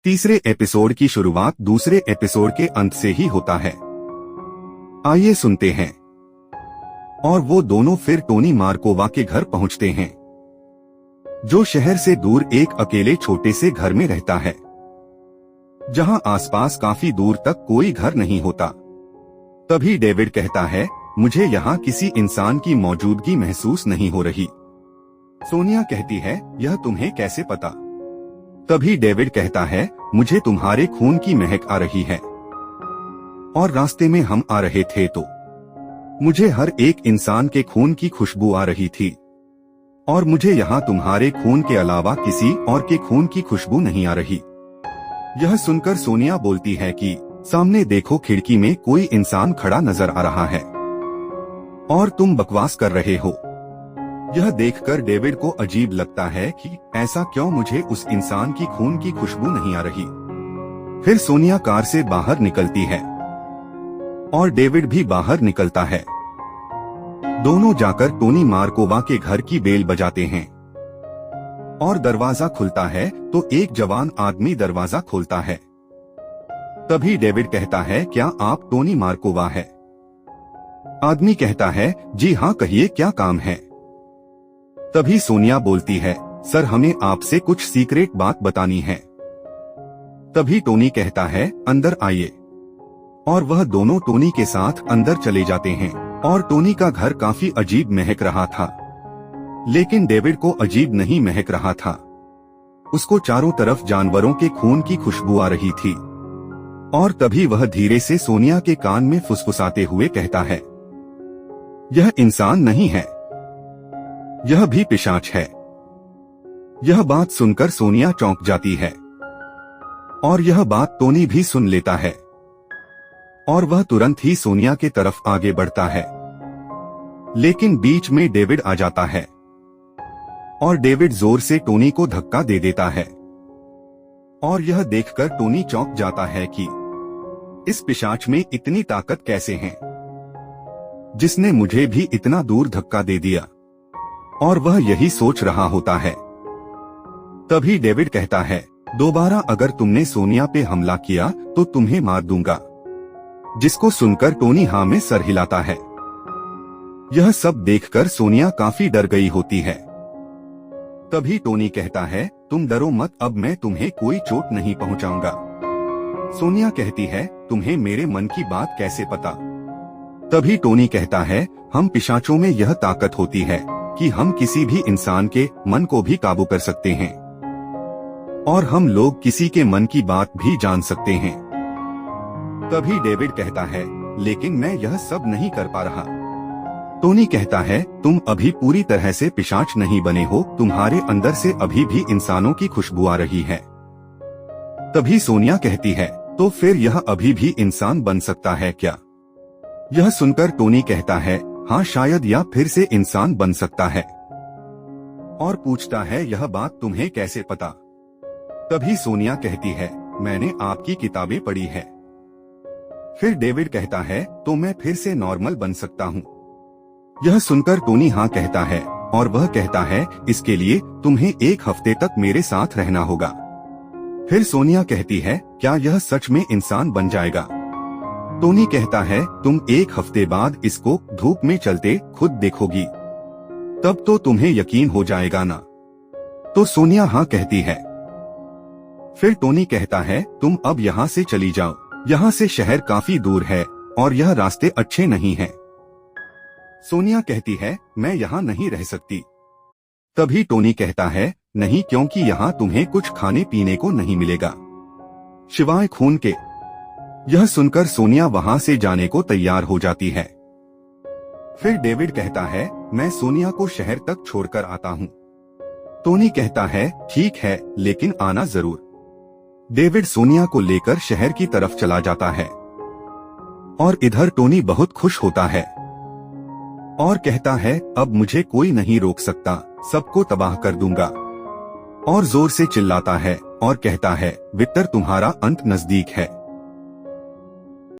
तीसरे एपिसोड की शुरुआत दूसरे एपिसोड के अंत से ही होता है। आइए सुनते हैं। और वो दोनों फिर टोनी मार्कोवा के घर पहुंचते हैं, जो शहर से दूर एक अकेले छोटे से घर में रहता है, जहां आसपास काफी दूर तक कोई घर नहीं होता। तभी डेविड कहता है, मुझे यहाँ किसी इंसान की मौजूदगी महसूस नहीं हो रही। सोनिया कहती है, यह तुम्हें कैसे पता? तभी डेविड कहता है, मुझे तुम्हारे खून की महक आ रही है, और रास्ते में हम आ रहे थे तो मुझे हर एक इंसान के खून की खुशबू आ रही थी, और मुझे यहाँ तुम्हारे खून के अलावा किसी और के खून की खुशबू नहीं आ रही। यह सुनकर सोनिया बोलती है कि सामने देखो, खिड़की में कोई इंसान खड़ा नजर आ रहा है और तुम बकवास कर रहे हो। यह देखकर डेविड को अजीब लगता है कि ऐसा क्यों, मुझे उस इंसान की खून की खुशबू नहीं आ रही। फिर सोनिया कार से बाहर निकलती है और डेविड भी बाहर निकलता है। दोनों जाकर टोनी मार्कोवा के घर की बेल बजाते हैं और दरवाजा खुलता है तो एक जवान आदमी दरवाजा खोलता है। तभी डेविड कहता है, क्या आप टोनी मार्कोवा है? आदमी कहता है, जी हाँ, कहिए क्या काम है? तभी सोनिया बोलती है, सर हमें आपसे कुछ सीक्रेट बात बतानी है। तभी टोनी कहता है, अंदर आइए, और वह दोनों टोनी के साथ अंदर चले जाते हैं। और टोनी का घर काफी अजीब महक रहा था, लेकिन डेविड को अजीब नहीं महक रहा था। उसको चारों तरफ जानवरों के खून की खुशबू आ रही थी। और तभी वह धीरे से सोनिया के कान में फुसफुसाते हुए कहता है, यह इंसान नहीं है, यह भी पिशाच है। यह बात सुनकर सोनिया चौंक जाती है, और यह बात टोनी भी सुन लेता है, और वह तुरंत ही सोनिया के तरफ आगे बढ़ता है। लेकिन बीच में डेविड आ जाता है, और डेविड जोर से टोनी को धक्का दे देता है। और यह देखकर टोनी चौंक जाता है कि इस पिशाच में इतनी ताकत कैसे है, जिसने मुझे भी इतना दूर धक्का दे दिया। और वह यही सोच रहा होता है। तभी डेविड कहता है, दोबारा अगर तुमने सोनिया पे हमला किया तो तुम्हें मार दूंगा। जिसको सुनकर टोनी हाँ में सर हिलाता है। यह सब देखकर सोनिया काफी डर गई होती है। तभी टोनी कहता है, तुम डरो मत, अब मैं तुम्हें कोई चोट नहीं पहुंचाऊंगा। सोनिया कहती है, तुम्हें मेरे मन की बात कैसे पता? तभी टोनी कहता है, हम पिशाचों में यह ताकत होती है कि हम किसी भी इंसान के मन को भी काबू कर सकते हैं, और हम लोग किसी के मन की बात भी जान सकते हैं। तभी डेविड कहता है, लेकिन मैं यह सब नहीं कर पा रहा। टोनी कहता है, तुम अभी पूरी तरह से पिशाच नहीं बने हो, तुम्हारे अंदर से अभी भी इंसानों की खुशबू आ रही है। तभी सोनिया कहती है, तो फिर यह अभी भी इंसान बन सकता है क्या? यह सुनकर टोनी कहता है, हाँ शायद, या फिर से इंसान बन सकता है। और पूछता है, यह बात तुम्हें कैसे पता? तभी सोनिया कहती है, मैंने आपकी किताबें पढ़ी है। फिर डेविड कहता है, तो मैं फिर से नॉर्मल बन सकता हूँ? यह सुनकर टोनी हाँ कहता है, और वह कहता है, इसके लिए तुम्हें 1 हफ्ते तक मेरे साथ रहना होगा। फिर सोनिया कहती है, क्या यह सच में इंसान बन जाएगा? टोनी कहता है, तुम 1 हफ्ते बाद इसको धूप में चलते खुद देखोगी, तब तो तुम्हें यकीन हो जाएगा ना? तो सोनिया हाँ कहती है। फिर टोनी कहता है, तुम अब यहाँ से चली जाओ, यहाँ से शहर काफी दूर है और यह रास्ते अच्छे नहीं हैं। सोनिया कहती है, मैं यहाँ नहीं रह सकती। तभी टोनी कहता है, नहीं, क्योंकि यहाँ तुम्हें कुछ खाने पीने को नहीं मिलेगा, सिवाय खून के। यह सुनकर सोनिया वहाँ से जाने को तैयार हो जाती है। फिर डेविड कहता है, मैं सोनिया को शहर तक छोड़कर आता हूँ। टोनी कहता है, ठीक है, लेकिन आना जरूर। डेविड सोनिया को लेकर शहर की तरफ चला जाता है, और इधर टोनी बहुत खुश होता है और कहता है, अब मुझे कोई नहीं रोक सकता, सबको तबाह कर दूंगा। और जोर से चिल्लाता है और कहता है, विक्टर, तुम्हारा अंत नजदीक है।